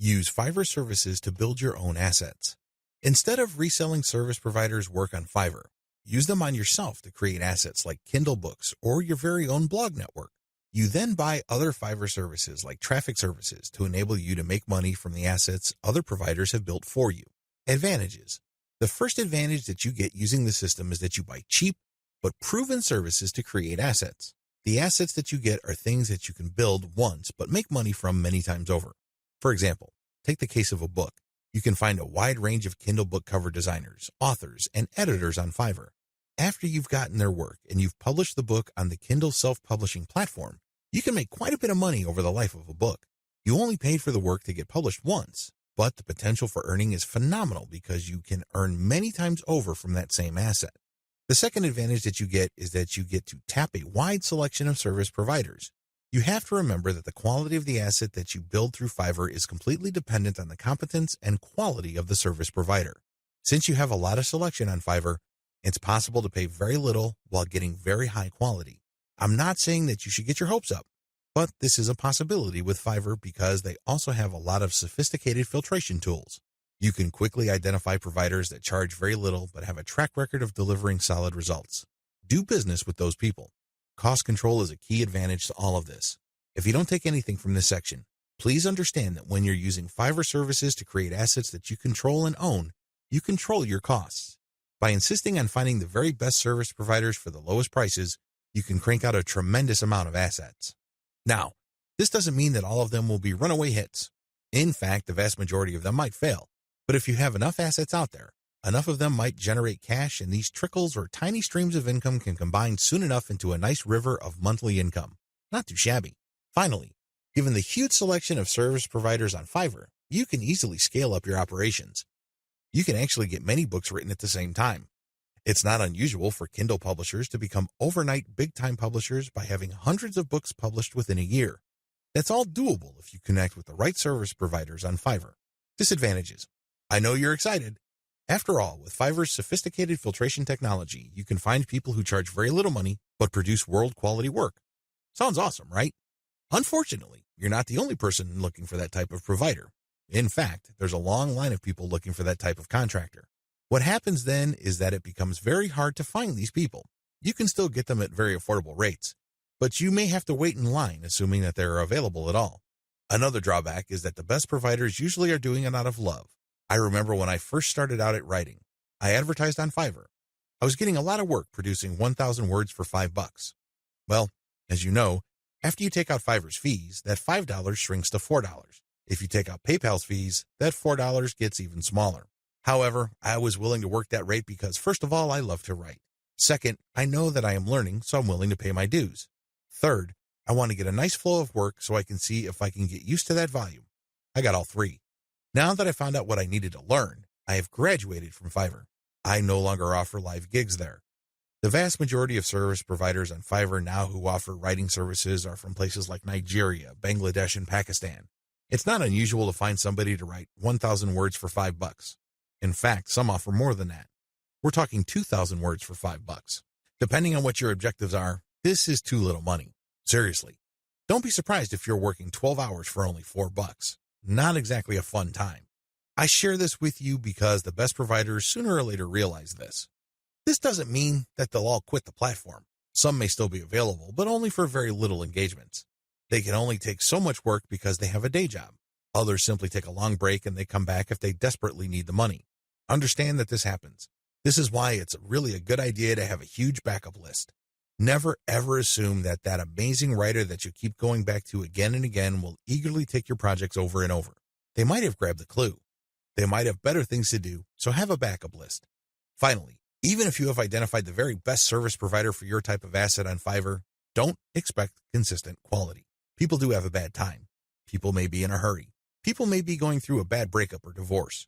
Use Fiverr services to build your own assets. Instead of reselling service providers' work on Fiverr, use them on yourself to create assets like Kindle books or your very own blog network. You then buy other Fiverr services like traffic services to enable you to make money from the assets other providers have built for you. Advantages. The first advantage that you get using the system is that you buy cheap but proven services to create assets. The assets that you get are things that you can build once but make money from many times over. For example, take the case of a book. You can find a wide range of Kindle book cover designers, authors, and editors on Fiverr. After you've gotten their work and you've published the book on the Kindle self-publishing platform, you can make quite a bit of money over the life of a book. You only paid for the work to get published once, but the potential for earning is phenomenal because you can earn many times over from that same asset. The second advantage that you get is that you get to tap a wide selection of service providers. You have to remember that the quality of the asset that you build through Fiverr is completely dependent on the competence and quality of the service provider. Since you have a lot of selection on Fiverr, it's possible to pay very little while getting very high quality. I'm not saying that you should get your hopes up, but this is a possibility with Fiverr because they also have a lot of sophisticated filtration tools. You can quickly identify providers that charge very little but have a track record of delivering solid results. Do business with those people. Cost control is a key advantage to all of this. If you don't take anything from this section, please understand that when you're using Fiverr services to create assets that you control and own, you control your costs. By insisting on finding the very best service providers for the lowest prices, you can crank out a tremendous amount of assets. Now, this doesn't mean that all of them will be runaway hits. In fact, the vast majority of them might fail. But if you have enough assets out there, enough of them might generate cash, and these trickles or tiny streams of income can combine soon enough into a nice river of monthly income. Not too shabby. Finally, given the huge selection of service providers on Fiverr, you can easily scale up your operations. You can actually get many books written at the same time. It's not unusual for Kindle publishers to become overnight big-time publishers by having hundreds of books published within a year. That's all doable if you connect with the right service providers on Fiverr. Disadvantages. I know you're excited. After all, with Fiverr's sophisticated filtration technology, you can find people who charge very little money but produce world-quality work. Sounds awesome, right? Unfortunately, you're not the only person looking for that type of provider. In fact, there's a long line of people looking for that type of contractor. What happens then is that it becomes very hard to find these people. You can still get them at very affordable rates, but you may have to wait in line, assuming that they're available at all. Another drawback is that the best providers usually are doing it out of love. I remember when I first started out at writing, I advertised on Fiverr. I was getting a lot of work producing 1,000 words for $5. Well, as you know, after you take out Fiverr's fees, that $5 shrinks to $4. If you take out PayPal's fees, that $4 gets even smaller. However, I was willing to work that rate because, first of all, I love to write. Second, I know that I am learning, so I'm willing to pay my dues. Third, I want to get a nice flow of work so I can see if I can get used to that volume. I got all three. Now that I found out what I needed to learn, I have graduated from Fiverr. I no longer offer live gigs there. The vast majority of service providers on Fiverr now who offer writing services are from places like Nigeria, Bangladesh, and Pakistan. It's not unusual to find somebody to write 1,000 words for $5. In fact, some offer more than that. We're talking 2,000 words for $5. Depending on what your objectives are, this is too little money. Seriously. Don't be surprised if you're working 12 hours for only $4. Not exactly a fun time. I share this with you because the best providers sooner or later realize this. This doesn't mean that they'll all quit the platform. Some may still be available, but only for very little engagements. They can only take so much work because they have a day job. Others simply take a long break and they come back if they desperately need the money. Understand that this happens. This is why it's really a good idea to have a huge backup list. Never ever assume that that amazing writer that you keep going back to again and again will eagerly take your projects over and over. They might have grabbed the clue. They might have better things to do, so have a backup list. Finally, even if you have identified the very best service provider for your type of asset on Fiverr, don't expect consistent quality. People do have a bad time. People may be in a hurry. People may be going through a bad breakup or divorce.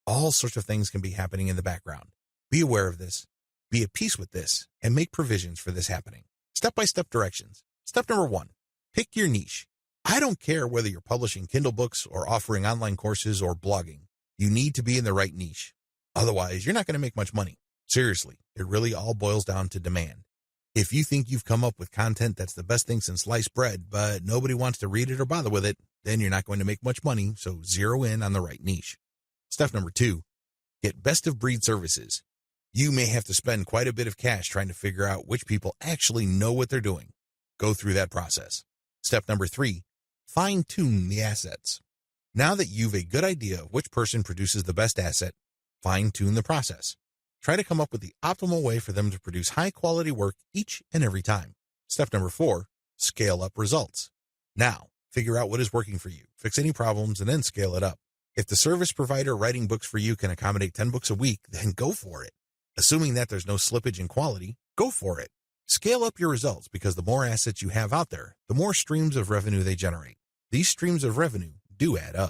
All sorts of things can be happening in the background. Be aware of this. Be at peace with this and make provisions for this happening. Step-by-step directions. Step number 1, pick your niche. I don't care whether you're publishing Kindle books or offering online courses or blogging. You need to be in the right niche. Otherwise, you're not going to make much money. Seriously, it really all boils down to demand. If you think you've come up with content that's the best thing since sliced bread, but nobody wants to read it or bother with it, Then you're not going to make much money, so zero in on the right niche. Step number 2, get best-of-breed services. You may have to spend quite a bit of cash trying to figure out which people actually know what they're doing. Go through that process. Step number 3, fine-tune the assets. Now that you've a good idea of which person produces the best asset, fine-tune the process. Try to come up with the optimal way for them to produce high-quality work each and every time. Step number 4, scale up results. Now, figure out what is working for you, fix any problems, and then scale it up. If the service provider writing books for you can accommodate 10 books a week, then go for it. Assuming that there's no slippage in quality, go for it. Scale up your results because the more assets you have out there, the more streams of revenue they generate. These streams of revenue do add up.